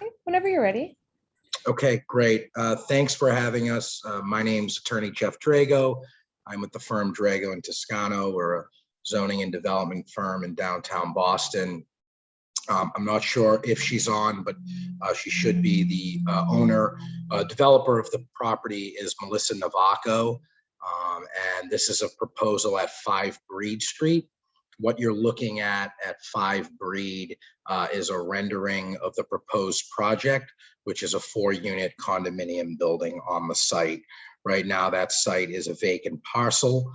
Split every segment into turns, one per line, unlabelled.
Okay, whenever you're ready.
Okay, great. Thanks for having us. My name's Attorney Jeff Drago. I'm with the firm Drago and Toscano. We're a zoning and development firm in downtown Boston. I'm not sure if she's on, but she should be. The owner, developer of the property is Melissa Navaco. And this is a proposal at 5 Breed Street. What you're looking at 5 Breed is a rendering of the proposed project, which is a 4-unit condominium building on the site. Right now, that site is a vacant parcel.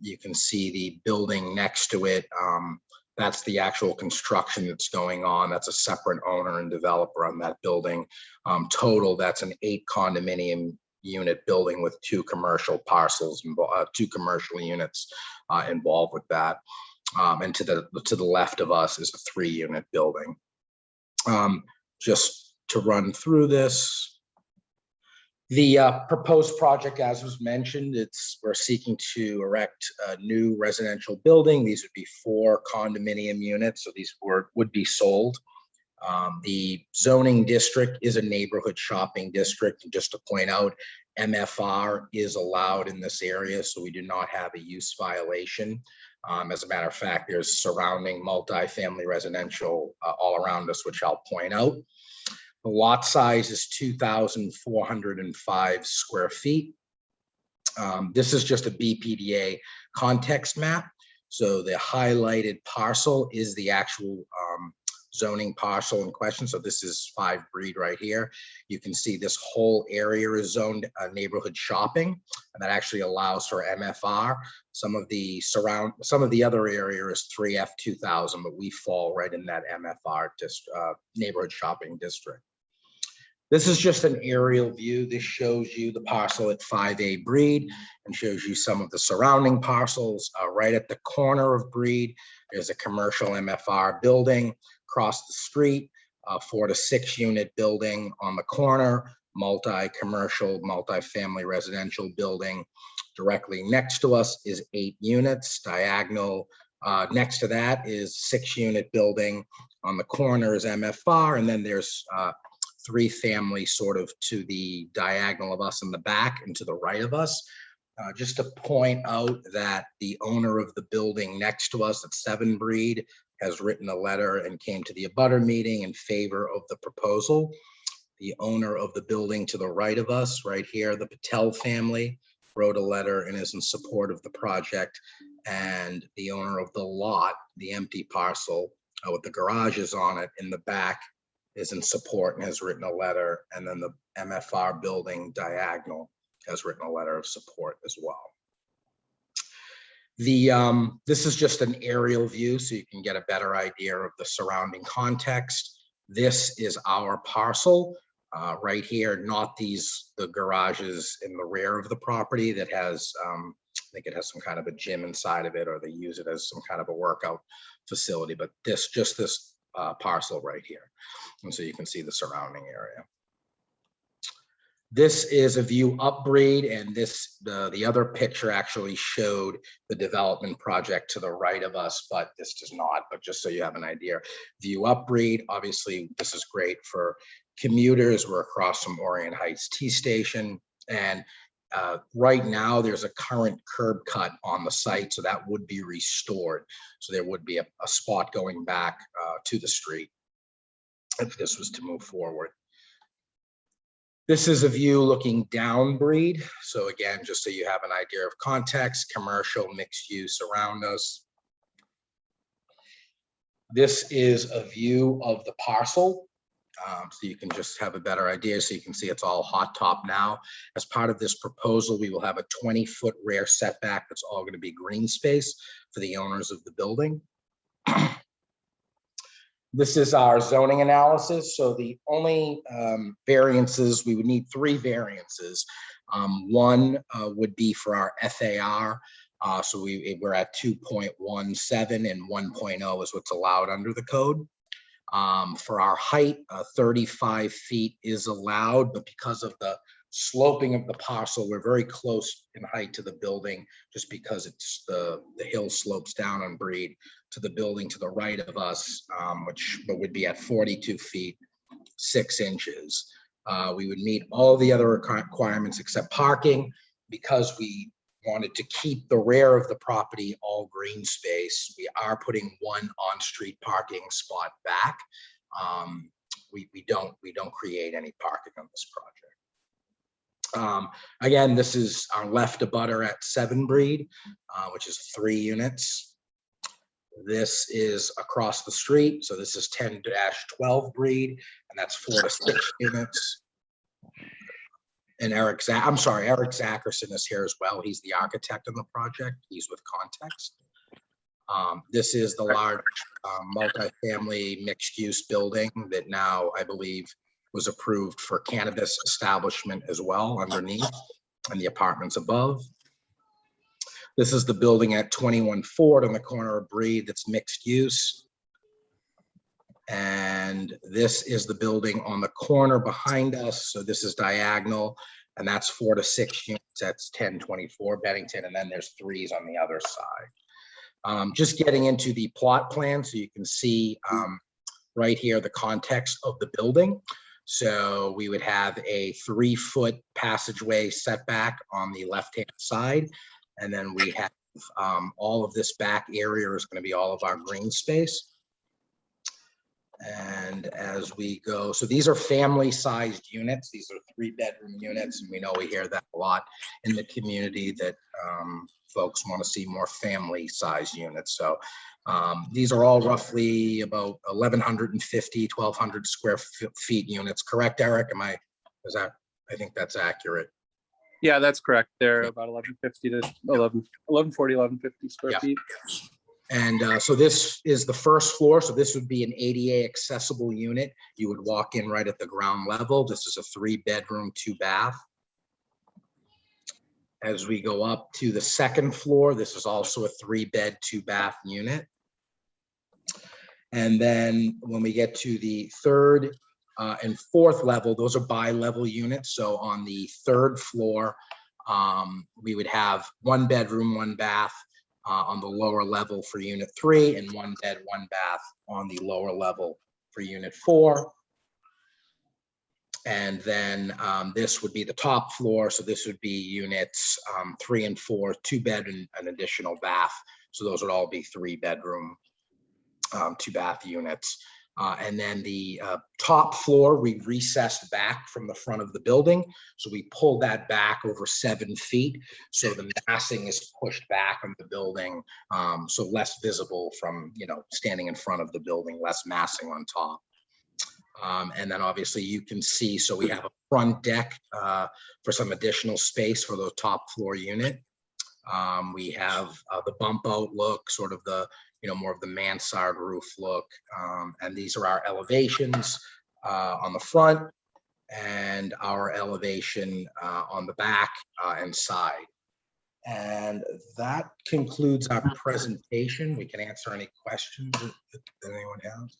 You can see the building next to it. That's the actual construction that's going on. That's a separate owner and developer on that building. Total, that's an 8 condominium unit building with 2 commercial parcels, 2 commercial units involved with that. And to the left of us is a 3-unit building. Just to run through this, the proposed project, as was mentioned, we're seeking to erect a new residential building. These would be 4 condominium units, so these would be sold. The zoning district is a neighborhood shopping district. And just to point out, MFR is allowed in this area, so we do not have a use violation. As a matter of fact, there's surrounding multifamily residential all around us, which I'll point out. The lot size is 2,405 square feet. This is just a BPDA context map. So the highlighted parcel is the actual zoning parcel in question. So this is 5 Breed right here. You can see this whole area is zoned neighborhood shopping, and that actually allows for MFR. Some of the other area is 3F2000, but we fall right in that MFR neighborhood shopping district. This is just an aerial view. This shows you the parcel at 5A Breed and shows you some of the surrounding parcels. Right at the corner of Breed, there's a commercial MFR building. Across the street, a 4 to 6 unit building on the corner, multi-commercial, multi-family residential building. Directly next to us is 8 units. Diagonal next to that is 6-unit building. On the corner is MFR, and then there's 3 family sort of to the diagonal of us in the back and to the right of us. Just to point out that the owner of the building next to us at 7 Breed has written a letter and came to the abutter meeting in favor of the proposal. The owner of the building to the right of us, right here, the Patel family, wrote a letter and is in support of the project. And the owner of the lot, the empty parcel with the garages on it in the back, is in support and has written a letter. And then the MFR building diagonal has written a letter of support as well. This is just an aerial view so you can get a better idea of the surrounding context. This is our parcel right here, not the garages in the rear of the property that has, I think it has some kind of a gym inside of it, or they use it as some kind of a workout facility, but this parcel right here. And so you can see the surrounding area. This is a view up Breed, and the other picture actually showed the development project to the right of us, but this does not. But just so you have an idea, view up Breed. Obviously, this is great for commuters. We're across from Orient Heights T Station, and right now there's a current curb cut on the site, so that would be restored. So there would be a spot going back to the street if this was to move forward. This is a view looking down Breed. So again, just so you have an idea of context, commercial mixed use around us. This is a view of the parcel. So you can just have a better idea. So you can see it's all hot top now. As part of this proposal, we will have a 20-foot rear setback. That's all going to be green space for the owners of the building. This is our zoning analysis. So the only variances, we would need 3 variances. One would be for our FAR. So we're at 2.17 and 1.0 is what's allowed under the code. For our height, 35 feet is allowed, but because of the sloping of the parcel, we're very close in height to the building, just because it's the hill slopes down on Breed to the building to the right of us, which would be at 42 feet. 6 inches. We would meet all the other requirements except parking, because we wanted to keep the rear of the property all green space. We are putting one on-street parking spot back. We don't create any parking on this project. Again, this is our left abutter at 7 Breed, which is 3 units. This is across the street, so this is 10-12 Breed, and that's 4 to 6 units. And Eric Zackerson is here as well. He's the architect on the project. He's with Context. This is the large multifamily mixed-use building that now, I believe, was approved for cannabis establishment as well underneath, and the apartments above. This is the building at 21 Ford on the corner of Breed that's mixed use. And this is the building on the corner behind us. So this is diagonal, and that's 4 to 6 units. That's 1024 Bennington, and then there's 3s on the other side. Just getting into the plot plan so you can see right here the context of the building. So we would have a 3-foot passageway setback on the left-hand side. And then we have all of this back area is going to be all of our green space. And as we go, so these are family-sized units. These are 3-bedroom units, and we know we hear that a lot in the community, that folks want to see more family-sized units. So these are all roughly about 1,150, 1,200 square feet units. Correct, Eric? I think that's accurate.
Yeah, that's correct. They're about 1,150 to 1,140, 1,150 square feet.
And so this is the first floor. So this would be an ADA accessible unit. You would walk in right at the ground level. This is a 3-bedroom, 2-bath. As we go up to the second floor, this is also a 3-bed, 2-bath unit. And then when we get to the third and fourth level, those are bi-level units. So on the third floor, we would have 1 bedroom, 1 bath on the lower level for unit 3, and 1 bed, 1 bath on the lower level for unit 4. And then this would be the top floor. So this would be units 3 and 4, 2 bed and an additional bath. So those would all be 3-bedroom, 2-bath units. And then the top floor, we recessed back from the front of the building. So we pulled that back over 7 feet. So the massing is pushed back on the building. So less visible from, standing in front of the building, less massing on top. And then obviously you can see, so we have a front deck for some additional space for the top floor unit. We have the bump out look, sort of the, more of the mansard roof look. And these are our elevations on the front and our elevation on the back and side. And that concludes our presentation. We can answer any questions that anyone has.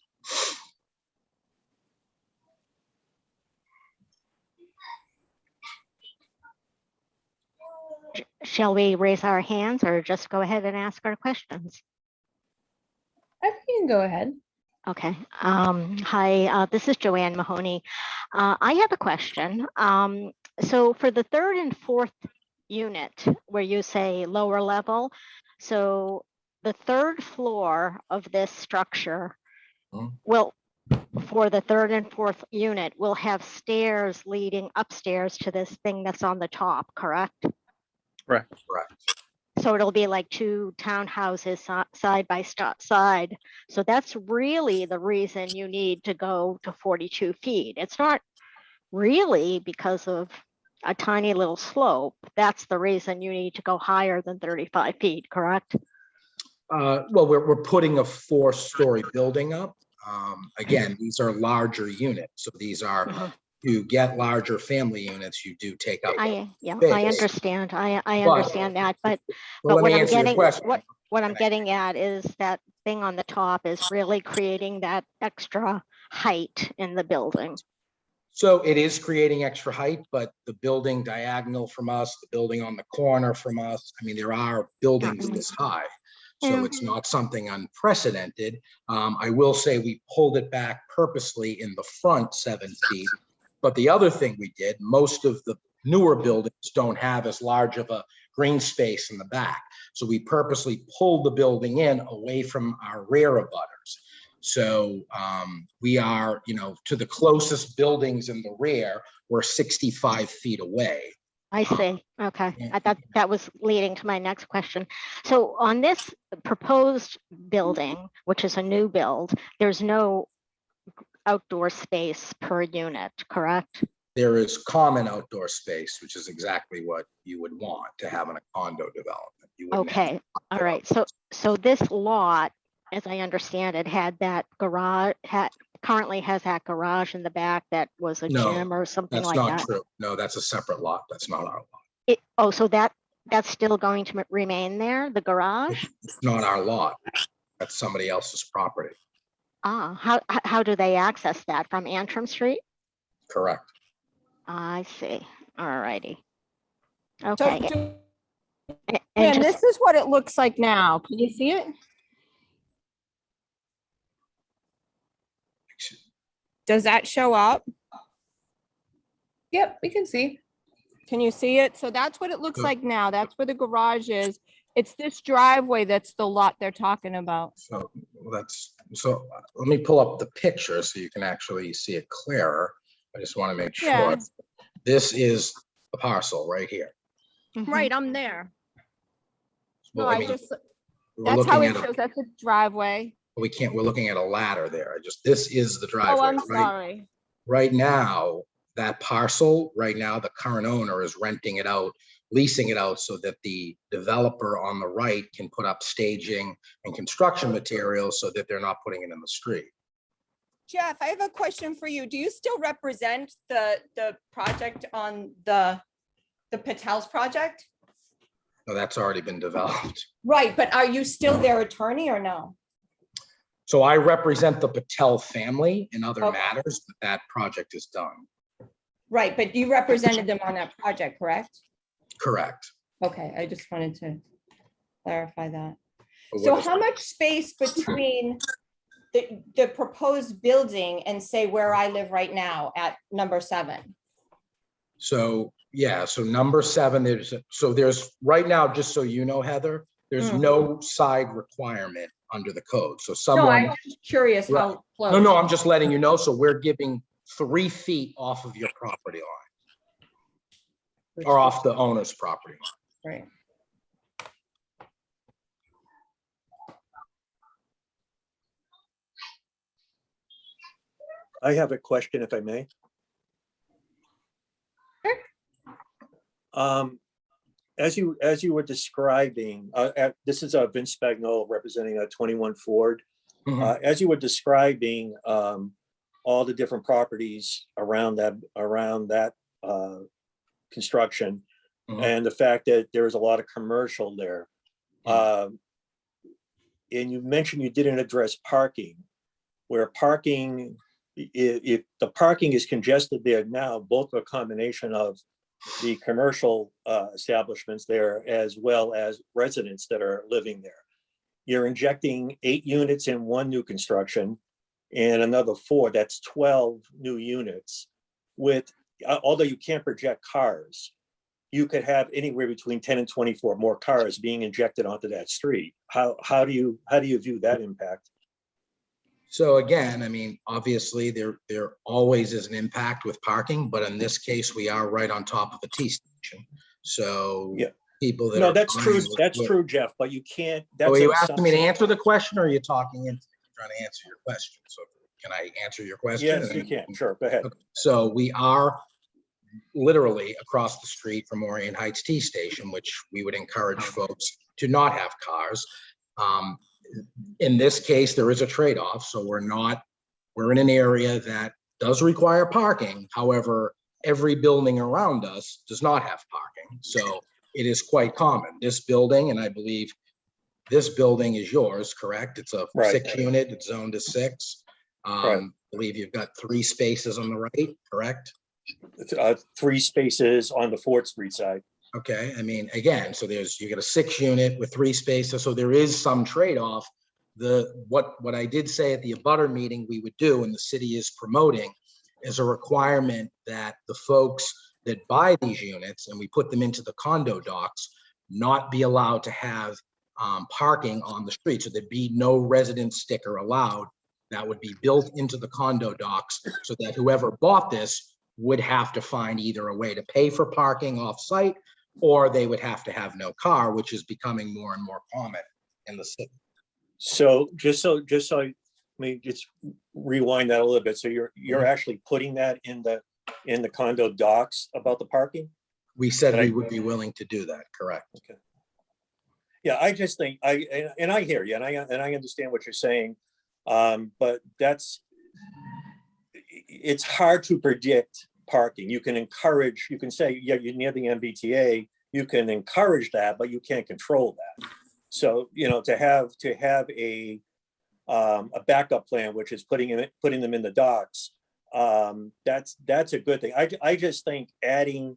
Shall we raise our hands or just go ahead and ask our questions?
I think you can go ahead.
Okay. Hi, this is Joanne Mahoney. I have a question. So for the third and fourth unit, where you say lower level, so the third floor of this structure will, for the third and fourth unit, will have stairs leading upstairs to this thing that's on the top, correct?
Correct.
So it'll be like 2 townhouses side by side. So that's really the reason you need to go to 42 feet. It's not really because of a tiny little slope. That's the reason you need to go higher than 35 feet, correct?
Well, we're putting a 4-story building up. Again, these are larger units. So these are, to get larger family units, you do take up
I
space.
understand. I understand that, but
let
what
me
I'm
answer your
getting,
question.
what I'm getting at is that thing on the top is really creating that extra height in the building.
So it is creating extra height, but the building diagonal from us, the building on the corner from us, I mean, there are buildings this high. So it's not something unprecedented. I will say we pulled it back purposely in the front 7 feet. But the other thing we did, most of the newer buildings don't have as large of a green space in the back. So we purposely pulled the building in away from our rear abutters. So we are, to the closest buildings in the rear, we're 65 feet away.
I see. Okay.
yeah.
I thought that was leading to my next question. So on this proposed building, which is a new build, there's no outdoor space per unit, correct?
There is common outdoor space, which is exactly what you would want to have in a condo development. You wouldn't have
Okay. All right. So this lot, as I understand it, had that garage, currently has that garage in the back that was a
No,
gym or something
That's
like
not
that.
true. No, that's a separate lot. That's not our lot.
So that's still going to remain there, the garage?
It's not our lot. That's somebody else's property.
How do they access that? From Antrim Street?
Correct.
I see. All righty.
So,
Okay. And
and
just,
this is what it looks like now. Can you see it? Does that show up?
Yep, we can see.
Can you see it? So that's what it looks like now. That's where the garage is. It's this driveway that's the lot they're talking about.
So let me pull up the picture so you can actually see it clearer. I just want to make sure.
Yeah.
This is the parcel right here.
Right, I'm there.
Well,
No,
I
I
mean,
just,
we're
that's how
looking
it
at
shows. That's a driveway.
we're looking at a ladder there. This is the driveway.
Oh, I'm
right?
sorry.
Right now, that parcel, right now, the current owner is renting it out, leasing it out so that the developer on the right can put up staging and construction materials so that they're not putting it in the street.
Jeff, I have a question for you. Do you still represent the project on the Patel's project?
No, that's already been developed.
Right, but are you still their attorney or no?
So I represent the Patel family in other
Okay.
matters, but that project is done.
Right, but you represented them on that project, correct?
Correct.
Okay, I just wanted to clarify that.
But
So
what is-
how much space between the proposed building and say where I live right now at number 7?
So, yeah, so number 7, there's right now, just so you know, Heather, there's
Mhm.
no side requirement under the code. So
No,
someone,
I'm just curious how close.
no, I'm just letting you know. So we're giving 3 feet off of your property line or off the owner's property line.
Right.
I have a question, if I may. As you were describing, this is Vince Spagnolo representing a 21 Ford.
Mhm.
As you were describing all the different properties around that construction,
Mhm.
and the fact that there is a lot of commercial there. And you mentioned you didn't address parking, where parking, if the parking is congested there now, both a combination of the commercial establishments there as well as residents that are living there. You're injecting 8 units in one new construction and another 4, that's 12 new units. With, although you can't project cars, you could have anywhere between 10 and 24 more cars being injected onto that street. How do you view that impact?
So again, I mean, obviously there always is an impact with parking, but in this case, we are right on top of a T station. So
Yeah.
people that
No,
are
that's true.
buying
That's
with-
true, Jeff, but you can't.
So
That's
are
an
you asking me to
assumption.
answer the question or are you talking into trying to answer your question? So can I answer your question?
Yes,
And
you
then-
can. Sure, go ahead.
Okay. So we are literally across the street from Orient Heights T Station, which we would encourage folks to not have cars. In this case, there is a trade-off. So we're in an area that does require parking. However, every building around us does not have parking. So it is quite common. This building, and I believe this building is yours, correct? It's a
Right.
6 unit, it's zoned to 6.
Right.
I believe you've got 3 spaces on the right, correct?
3 spaces on the 4th Street side.
Okay, I mean, again, so you get a 6-unit with 3 spaces, so there is some trade-off. What I did say at the abutter meeting we would do, and the city is promoting, is a requirement that the folks that buy these units, and we put them into the condo docs, not be allowed to have parking on the street. So there'd be no resident sticker allowed. That would be built into the condo docs so that whoever bought this would have to find either a way to pay for parking off-site, or they would have to have no car, which is becoming more and more common in the city.
So let me just rewind that a little bit. So you're actually putting that in the condo docs about the parking?
We said
Right.
we would be willing to do that, correct?
Okay. Yeah, I just think and I hear you, and I understand what you're saying, but it's hard to predict parking. You can say, yeah, you're near the MBTA, you can encourage that, but you can't control that. So, to have a backup plan, which is putting them in the docks, that's a good thing. I just think adding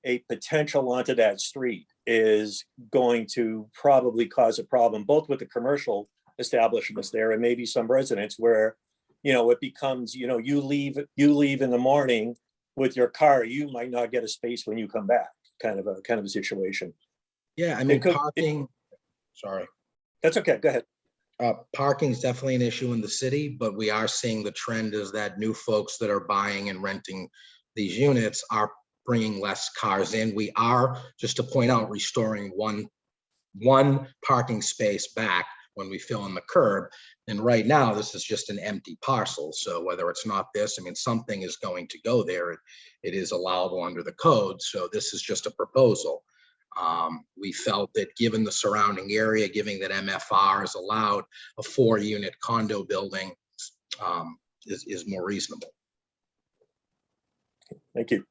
a potential onto that street is going to probably cause a problem, both with the commercial establishments there and maybe some residents where, it becomes, you leave in the morning with your car, you might not get a space when you come back, kind of a situation.
Yeah, I mean,
could-
parking, sorry.
That's okay, go ahead.
Parking is definitely an issue in the city, but we are seeing the trend is that new folks that are buying and renting these units are bringing less cars in. We are, just to point out, restoring one parking space back when we fill in the curb. And right now, this is just an empty parcel. So whether it's not this, I mean, something is going to go there. It is allowable under the code. So this is just a proposal. We felt that given the surrounding area, given that MFR is allowed, a 4-unit condo building is more reasonable.
Thank you.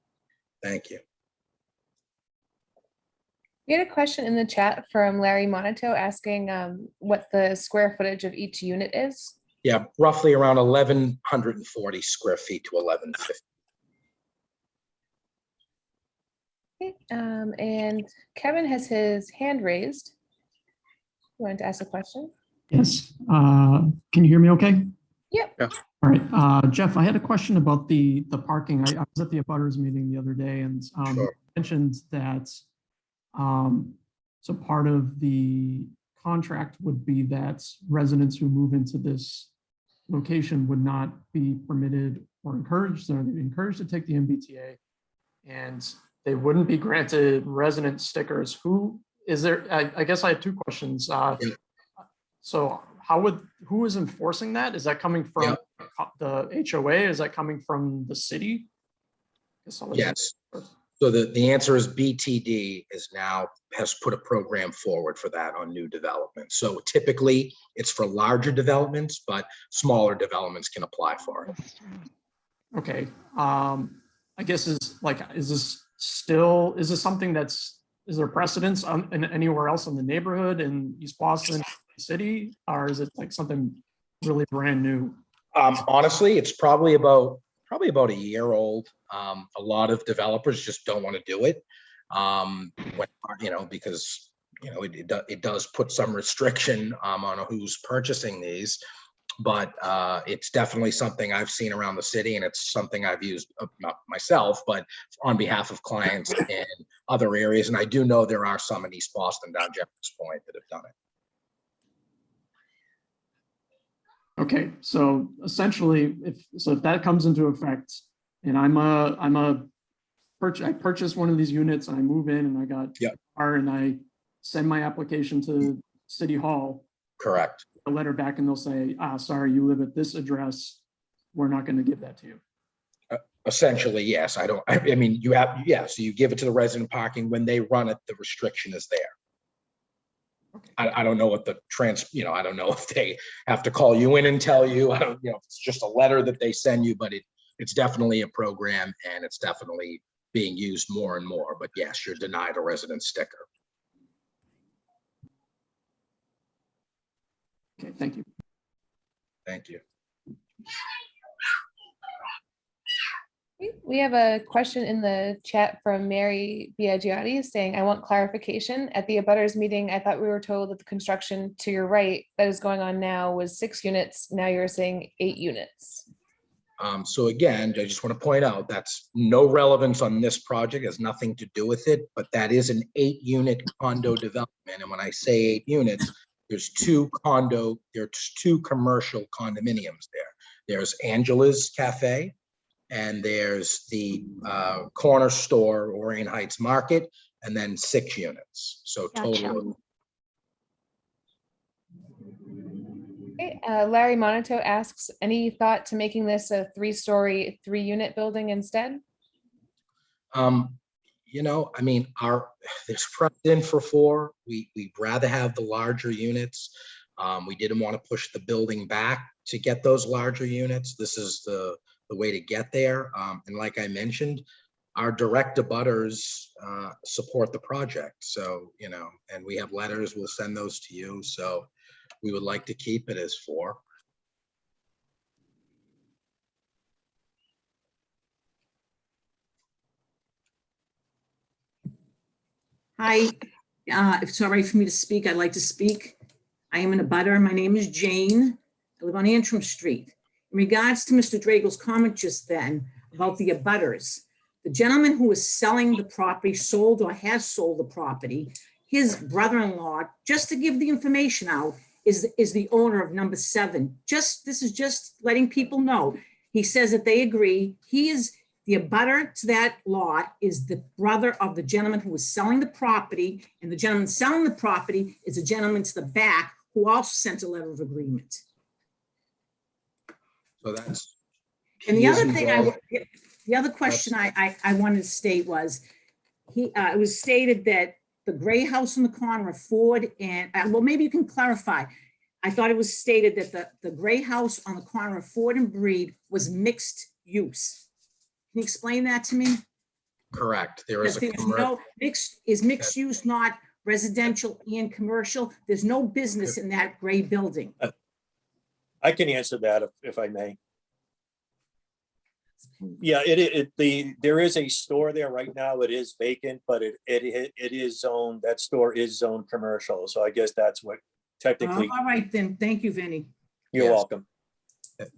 Thank you.
We had a question in the chat from Larry Monito asking what the square footage of each unit is.
Yeah, roughly around 1,140 square feet to 1,150.
Okay, and Kevin has his hand raised. You wanted to ask a question?
Yes. Can you hear me okay?
Yep.
Yeah.
All right. Jeff, I had a question about the parking. I was at the abutters meeting the other day and
Sure.
mentioned that so part of the contract would be that residents who move into this location would not be permitted or encouraged, or they'd be encouraged to take the MBTA, and they wouldn't be granted resident stickers. Who is there? I guess I have 2 questions. So who is enforcing that? Is that coming from the HOA? Is that coming from the city?
Yes. So the answer is BTD has put a program forward for that on new developments. So typically it's for larger developments, but smaller developments can apply for it.
Okay. I guess is this something is there precedence in anywhere else in the neighborhood in East Boston City, or is it like something really brand new?
Honestly, it's probably about a year old. A lot of developers just don't want to do it, because it does put some restriction on who's purchasing these. But it's definitely something I've seen around the city, and it's something I've used, not myself, but on behalf of clients in other areas. And I do know there are some in East Boston, down Jefferson Point, that have done it.
Okay, so essentially, if that comes into effect, and I purchase one of these units and I move in and I got a car and I send my application to City Hall.
Correct.
A letter back and they'll say, sorry, you live at this address. We're not going to give that to you.
Essentially, yes. So you give it to the resident parking. When they run it, the restriction is there. Okay. I don't know what I don't know if they have to call you in and tell you. I don't, if it's just a letter that they send you, but it's definitely a program, and it's definitely being used more and more. But yes, you're denied a resident sticker.
Okay, thank you.
Thank you.
We have a question in the chat from Mary Biagiotti saying, I want clarification. At the abutters meeting, I thought we were told that the construction to your right that is going on now was 6 units. Now you're saying 8 units.
So again, I just want to point out that's no relevance on this project, has nothing to do with it, but that is an 8-unit condo development. And when I say 8 units, there's 2 commercial condominiums there. There's Angela's Cafe and there's the corner store, Orient Heights Market, and then 6 units. So
Gotcha.
total.
Okay, Larry Monato asks, any thought to making this a 3-story, 3-unit building instead?
You know, I mean, there's precedent for 4. We'd rather have the larger units. We didn't want to push the building back to get those larger units. This is the way to get there. And like I mentioned, our direct abutters support the project. So, you know, and we have letters, we'll send those to you. So we would like to keep it as 4.
Hi, if it's all right for me to speak, I'd like to speak. I am in a butter. My name is Jane. I live on Antrim Street. In regards to Mr. Dragel's comment just then about the abutters, the gentleman who is selling the property, sold or has sold the property, his brother-in-law, just to give the information out, is the owner of number 7. This is just letting people know. He says that they agree. He is the abutter to that lot is the brother of the gentleman who was selling the property, and the gentleman selling the property is a gentleman to the back who also sent a letter of agreement.
So that's.
And the other thing, the other question I wanted to state was, it was stated that the gray house in the corner of Ford and, well, maybe you can clarify. I thought it was stated that the gray house on the corner of Ford and Breed was mixed use. Can you explain that to me?
Correct. There is
There's no mixed use, not residential and commercial. There's no business in that gray building.
I can answer that if I may. Yeah, there is a store there right now. It is vacant, but it is zoned, that store is zoned commercial. So I guess that's what technically.
All right, then. Thank you, Vinny.
You're
Yes.
welcome.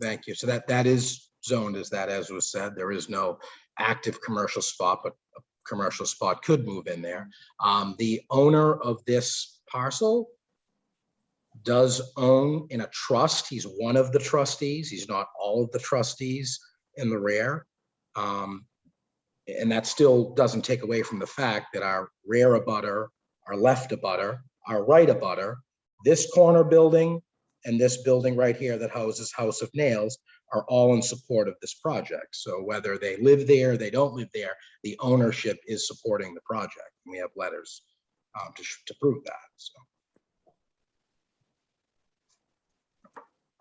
Thank you. So that is zoned as was said. There is no active commercial spot, but a commercial spot could move in there. The owner of this parcel does own in a trust. He's one of the trustees. He's not all of the trustees in the rear. And that still doesn't take away from the fact that our rear abutter, our left abutter, our right abutter, this corner building, and this building right here that houses House of Nails are all in support of this project. So whether they live there, they don't live there, the ownership is supporting the project. And we have letters to prove that. So.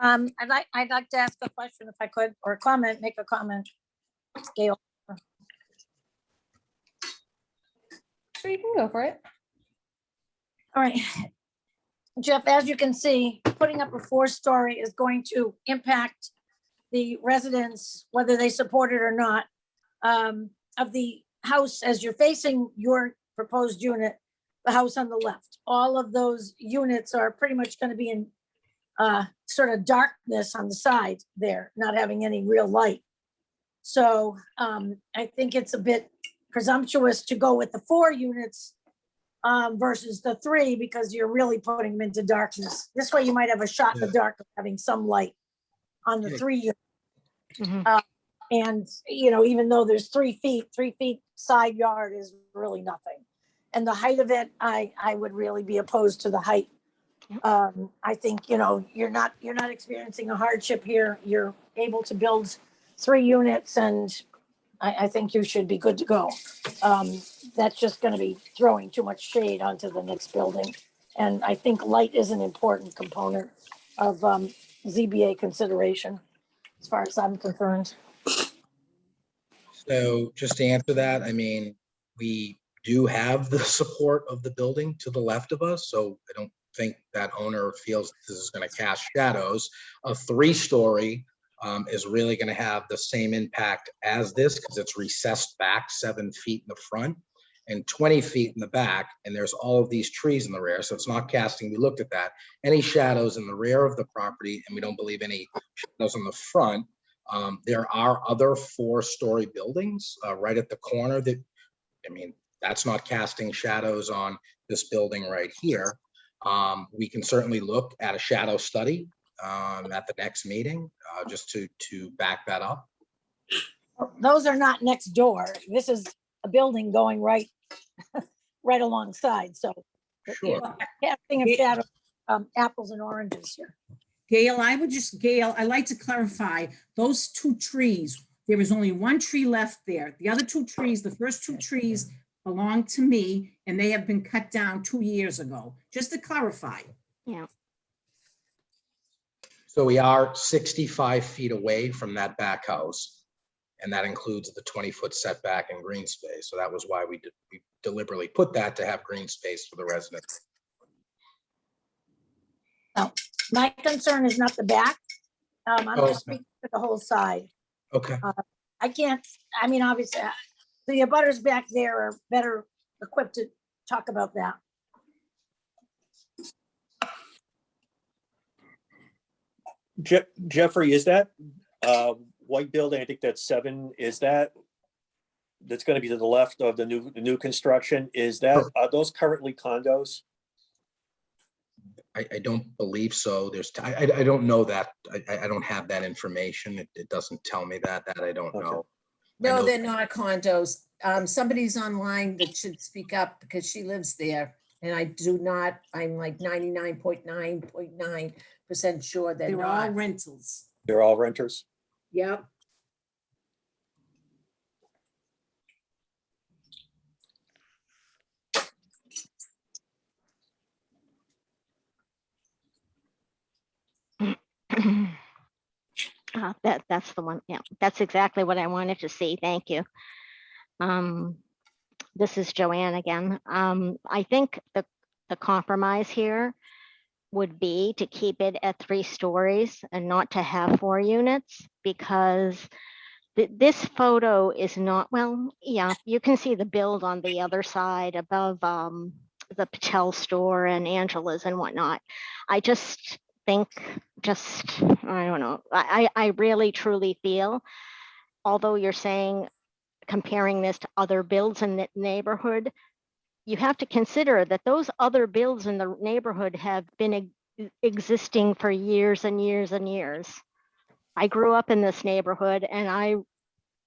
I'd like to ask a question if I could, or make a comment. Gail.
Sure, you can go for it.
All right. Jeff, as you can see, putting up a 4-story is going to impact the residents, whether they support it or not, of the house as you're facing your proposed unit, the house on the left. All of those units are pretty much going to be in sort of darkness on the side there, not having any real light. So I think it's a bit presumptuous to go with the 4 units versus the 3, because you're really putting them into darkness. This way you might have a shot in the dark of having some light on the 3 units.
Mhm.
And, you know, even though there's 3 feet side yard is really nothing. And the height of it, I would really be opposed to the height. I think, you know, you're not experiencing a hardship here. You're able to build 3 units, and I think you should be good to go. That's just going to be throwing too much shade onto the next building. And I think light is an important component of ZBA consideration, as far as I'm concerned.
So just to answer that, I mean, we do have the support of the building to the left of us, so I don't think that owner feels this is going to cast shadows. A 3-story is really going to have the same impact as this because it's recessed back 7 feet in the front and 20 feet in the back. And there's all of these trees in the rear. So it's not casting, we looked at that, any shadows in the rear of the property, and we don't believe any shadows in the front. There are other 4-story buildings right at the corner that, I mean, that's not casting shadows on this building right here. We can certainly look at a shadow study at the next meeting, just to back that up.
Those are not next door. This is a building going right alongside, so.
Sure.
Casting of shadow, apples and oranges here.
Gail, I'd like to clarify, those 2 trees, there is only 1 tree left there. The other 2 trees, the first 2 trees belong to me, and they have been cut down 2 years ago, just to clarify.
Yeah.
So we are 65 feet away from that back house, and that includes the 20-foot setback and green space. So that was why we deliberately put that to have green space for the residents.
My concern is not the back. I'm
Oh,
just speaking to the whole side.
Okay.
I can't, I mean, obviously, the abutters back there are better equipped to talk about that.
Jeffrey, is that white building, I think that's 7, that's going to be to the left of the new construction, are those currently condos?
I don't believe so. I don't know that. I don't have that information. It doesn't tell me that I don't know.
No, they're not condos. Somebody's online that should speak up because she lives there. And I do not, I'm like 99.9% sure they're
They're all
not.
rentals.
They're all renters?
Yep.
That's the one. Yeah, that's exactly what I wanted to see. Thank you. This is Joanne again. I think the compromise here would be to keep it at 3 stories and not to have 4 units, because this photo is not, well, yeah, you can see the build on the other side above the Patel store and Angela's and whatnot. I just think, I don't know. I really truly feel, although you're saying comparing this to other builds in the neighborhood, you have to consider that those other builds in the neighborhood have been existing for years and years and years. I grew up in this neighborhood and I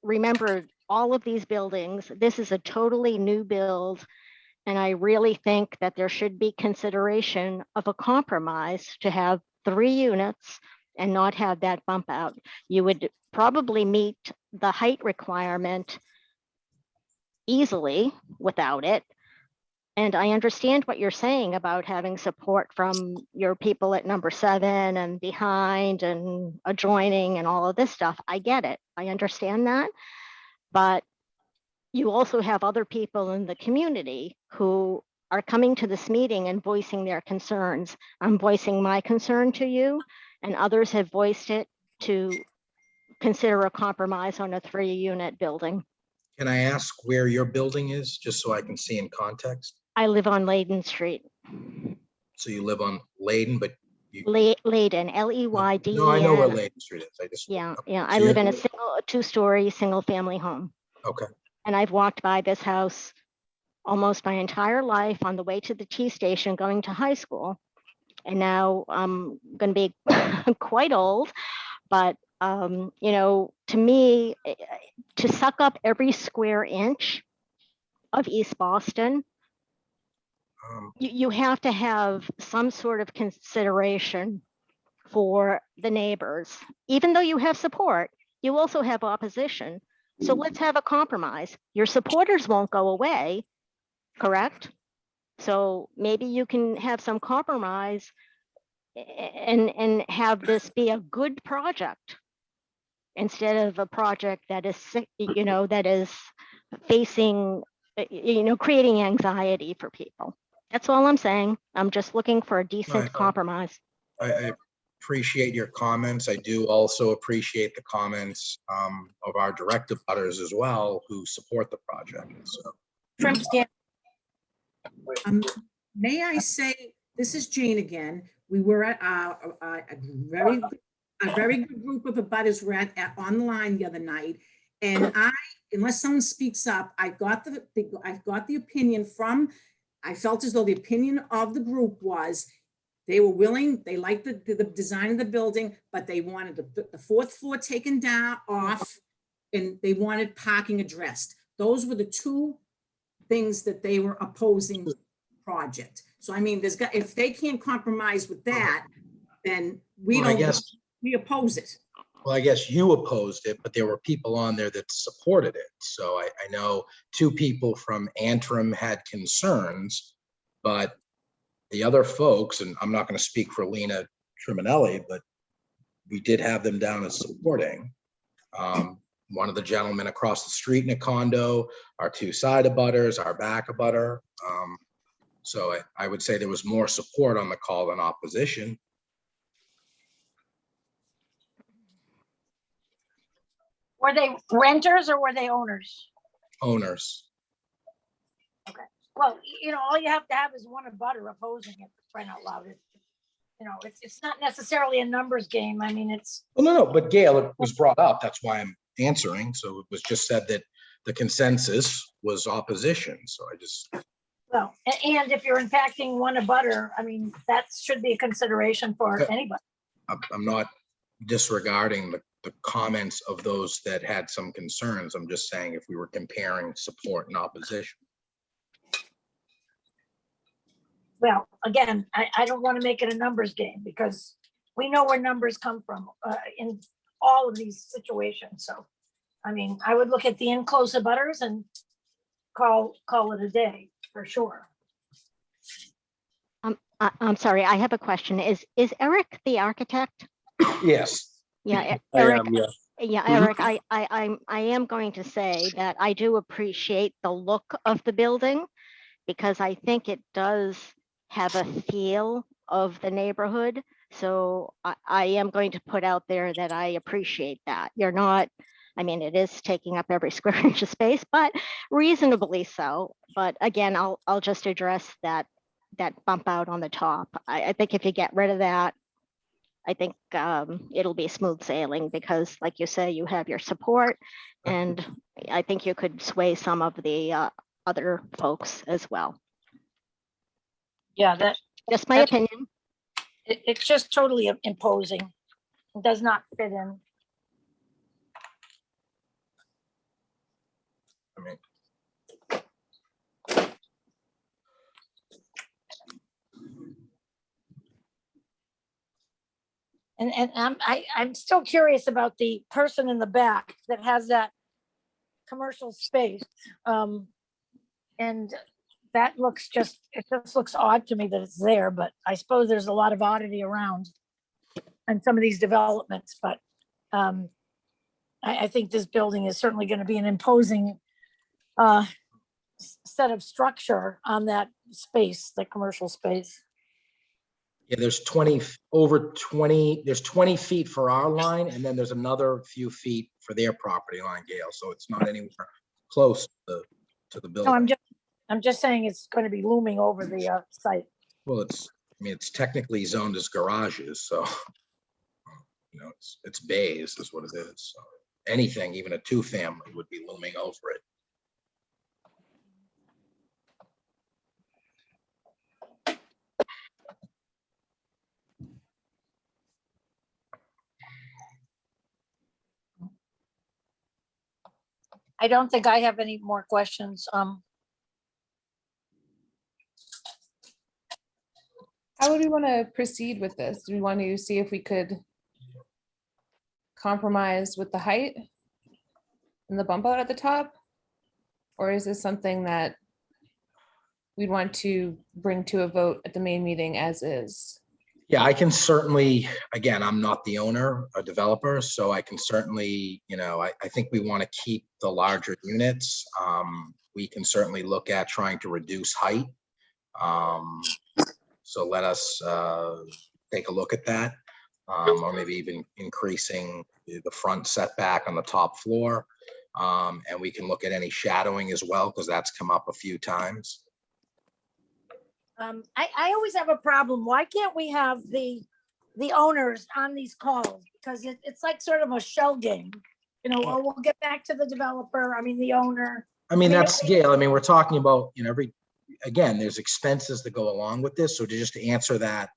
remember all of these buildings. This is a totally new build. And I really think that there should be consideration of a compromise to have 3 units and not have that bump out. You would probably meet the height requirement easily without it. And I understand what you're saying about having support from your people at number 7 and behind and adjoining and all of this stuff. I get it. I understand that. But you also have other people in the community who are coming to this meeting and voicing their concerns. I'm voicing my concern to you, and others have voiced it to consider a compromise on a 3-unit building.
Can I ask where your building is, just so I can see in context?
I live on Layden Street.
So you live on Layden, but you.
Leyden, L-E-Y-D-E-N.
No, I know where Layden Street is. I just.
Yeah,
okay.
yeah.
So
I
you're-
live in a 2-story, single-family home.
Okay.
And I've walked by this house almost my entire life on the way to the T station going to high school. And now I'm going to be quite old, but you know, to me, to suck up every square inch of East Boston, you have to have some sort of consideration for the neighbors. Even though you have support, you also have opposition. So let's have a compromise. Your supporters won't go away, correct? So maybe you can have some compromise and have this be a good project instead of a project that is, you know, that is facing, you know, creating anxiety for people. That's all I'm saying. I'm just looking for a decent compromise.
I appreciate your comments. I do also appreciate the comments of our direct abutters as well, who support the project. So,
Trim stamp.
May I say, this is Jane again. We were at a very good group of abutters were at online the other night. And unless someone speaks up, I got the opinion from, I felt as though the opinion of the group was they were willing, they liked the design of the building, but they wanted the fourth floor taken down off and they wanted parking addressed. Those were the two things that they were opposing the project. So I mean, if they can't compromise with that, then we oppose it.
well, I guess you opposed it, but there were people on there that supported it. So I know 2 people from Antrim had concerns, but the other folks, and I'm not going to speak for Lena Triminelli, but we did have them down as supporting. One of the gentlemen across the street in a condo, our 2 side abutters, our back abutter. So I would say there was more support on the call than opposition.
Were they renters or were they owners?
Owners.
Well, all you have to have is one abutter opposing it, for crying out loud. It's not necessarily a numbers game. I mean, it's.
Well, no, but Gail, it was brought up. That's why I'm answering. So it was just said that the consensus was opposition. So I just.
Well, and if you're impacting one abutter, I mean, that should be a consideration for anybody.
I'm not disregarding the comments of those that had some concerns. I'm just saying if we were comparing support and opposition.
Well, again, I don't want to make it a numbers game because we know where numbers come from in all of these situations. So, I mean, I would look at the in-close abutters and call it a day for sure.
I'm sorry, I have a question. Is Eric the architect?
Yes.
Yeah,
I
Eric.
am, yeah.
Yeah, Eric, I am going to say that I do appreciate the look of the building because I think it does have a feel of the neighborhood. So I am going to put out there that I appreciate that. You're not, I mean, it is taking up every square inch of space, but reasonably so. But again, I'll just address that bump out on the top. I think if you get rid of that, I think it'll be smooth sailing because, like you say, you have your support, and I think you could sway some of the other folks as well.
Yeah,
Just my opinion.
It's just totally imposing. It does not fit in.
I mean,
And I'm still curious about the person in the back that has that commercial space. And that looks it just looks odd to me that it's there, but I suppose there's a lot of oddity around and some of these developments, but I think this building is certainly going to be an imposing set of structure on that space, the commercial space.
yeah, there's 20 feet for our line, and then there's another few feet for their property line, Gail. So it's not anywhere close to the building.
No, I'm just saying it's going to be looming over the site.
Well, it's technically zoned as garages, so it's bays is what it is. So anything, even a 2-family, would be looming over it.
I don't think I have any more questions.
How would we want to proceed with this? Do we want to see if we could compromise with the height and the bump out at the top? Or is this something that we'd want to bring to a vote at the main meeting as is?
Yeah, I can certainly, again, I'm not the owner or developer, so I can certainly, I think we want to keep the larger units. We can certainly look at trying to reduce height. So let us take a look at that. or maybe even increasing the front setback on the top floor. And we can look at any shadowing as well, because that's come up a few times.
I always have a problem. Why can't we have the owners on these calls? Because it's like sort of a shell game. You know, oh, we'll get back to the developer, I mean, the owner.
I mean, that's, Gail, I mean, we're talking about, you know, again, there's expenses that go along with this. So just to answer that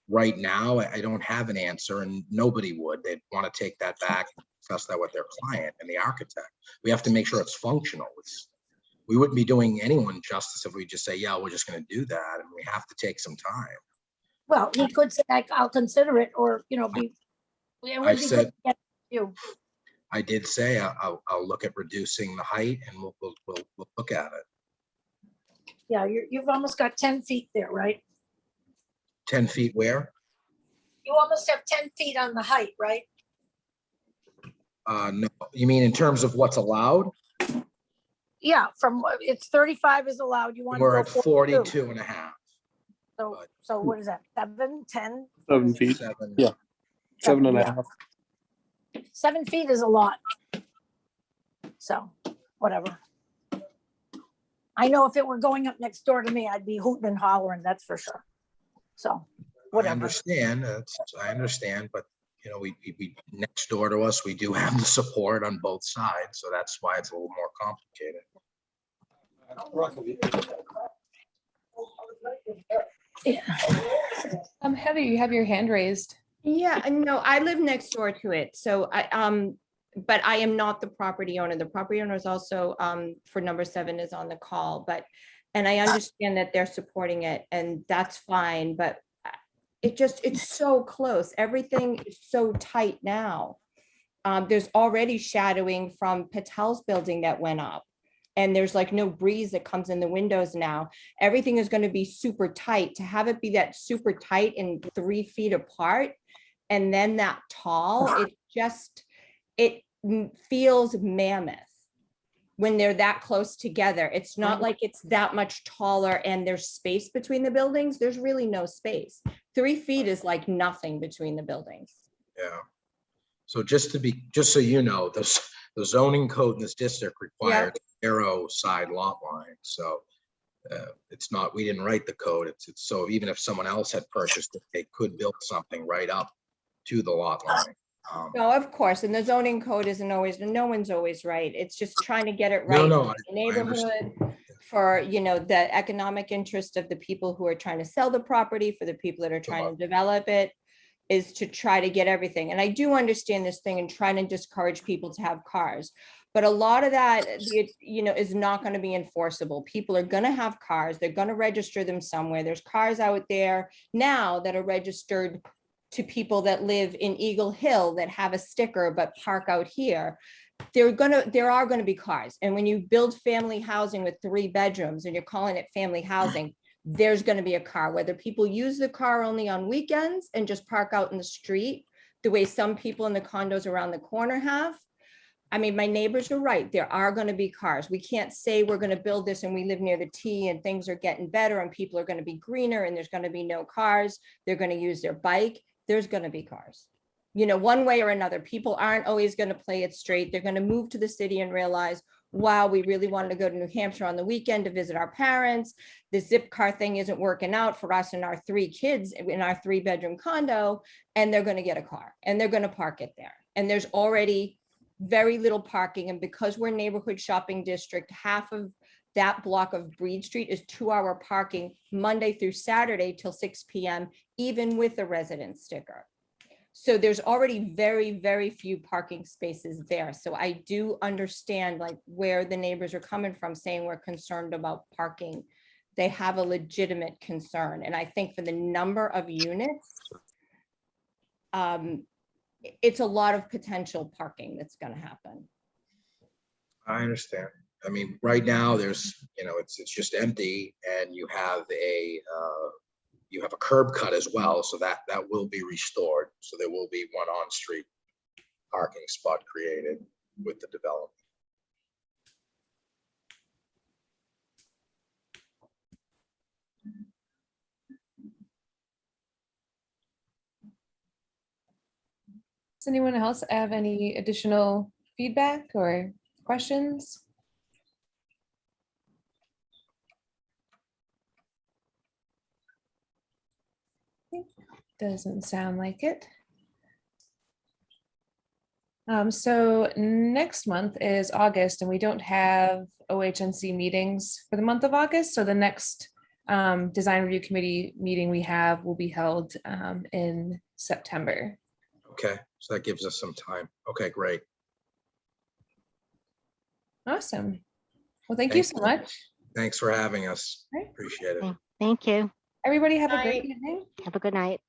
right now, I don't have an answer, and nobody would. They'd want to take that back and discuss that with their client and the architect. We have to make sure it's functional. We wouldn't be doing anyone justice if we just say, yeah, we're just going to do that. And we have to take some time.
Well, he could say, like, I'll consider it, or, you know, it would
I
be good
said,
to get you.
I did say I'll look at reducing the height, and we'll look at it.
Yeah, you've almost got 10 feet there, right?
10 feet where?
You almost have 10 feet on the height, right?
No, you mean in terms of what's allowed?
Yeah, from, it's 35 is allowed. You want to
We're
go
at
42.
42 and a half.
So what is that, 7, 10?
7 feet.
7.
Yeah. 7 and a
Yeah.
half.
7 feet is a lot. So, whatever. I know if it were going up next door to me, I'd be hooting and hollering, that's for sure. So,
I
whatever.
understand, I understand, but you know, we next door to us, we do have the support on both sides, so that's why it's a little more complicated.
Heather, you have your hand raised.
Yeah, no, I live next door to it, so but I am not the property owner. The property owner is also, for number 7 is on the call, and I understand that they're supporting it, and that's fine, but it's so close. Everything is so tight now. There's already shadowing from Patel's building that went up, and there's like no breeze that comes in the windows now. Everything is going to be super tight. To have it be that super tight and 3 feet apart, and then that tall, it feels mammoth when they're that close together. It's not like it's that much taller and there's space between the buildings. There's really no space. 3 feet is like nothing between the buildings.
Yeah. So just so you know, the zoning code in this district requires narrow side lot line. So it's not, we didn't write the code. It's so even if someone else had purchased it, they could build something right up to the lot line.
No, of course, and the zoning code isn't always, no one's always right. It's just trying to get it right.
No,
for the
I
neighborhood,
understand.
for, you know, the economic interest of the people who are trying to sell the property, for the people that are trying to develop it, is to try to get everything. And I do understand this thing and trying to discourage people to have cars. But a lot of that, you know, is not going to be enforceable. People are going to have cars. They're going to register them somewhere. There's cars out there now that are registered to people that live in Eagle Hill that have a sticker but park out here. There are going to be cars. And when you build family housing with 3 bedrooms and you're calling it family housing, there's going to be a car, whether people use the car only on weekends and just park out in the street, the way some people in the condos around the corner have. I mean, my neighbors are right. There are going to be cars. We can't say we're going to build this and we live near the T and things are getting better and people are going to be greener and there's going to be no cars. They're going to use their bike. There's going to be cars. You know, one way or another. People aren't always going to play it straight. They're going to move to the city and realize, wow, we really wanted to go to New Hampshire on the weekend to visit our parents. The zip car thing isn't working out for us and our 3 kids in our 3-bedroom condo, and they're going to get a car and they're going to park it there. And there's already very little parking. And because we're a neighborhood shopping district, half of that block of Breed Street is 2-hour parking Monday through Saturday till 6 p.m., even with a resident sticker. So there's already very, very few parking spaces there. So I do understand like where the neighbors are coming from saying we're concerned about parking. They have a legitimate concern. And I think for the number of units, it's a lot of potential parking that's going to happen.
I understand. I mean, right now there's, you know, it's just empty, and you have a curb cut as well, so that will be restored. So there will be one on-street parking spot created with the development.
Does anyone else have any additional feedback or questions? Doesn't sound like it. So next month is August and we don't have OHNC meetings for the month of August. So the next design review committee meeting we have will be held in September.
Okay, so that gives us some time. Okay, great.
Awesome. Well, thank you
Thank
so
you.
much.
Thanks for having us.
Right.
Appreciate it.
Thank you.
Everybody have a
Bye.
great evening.
Have a good night.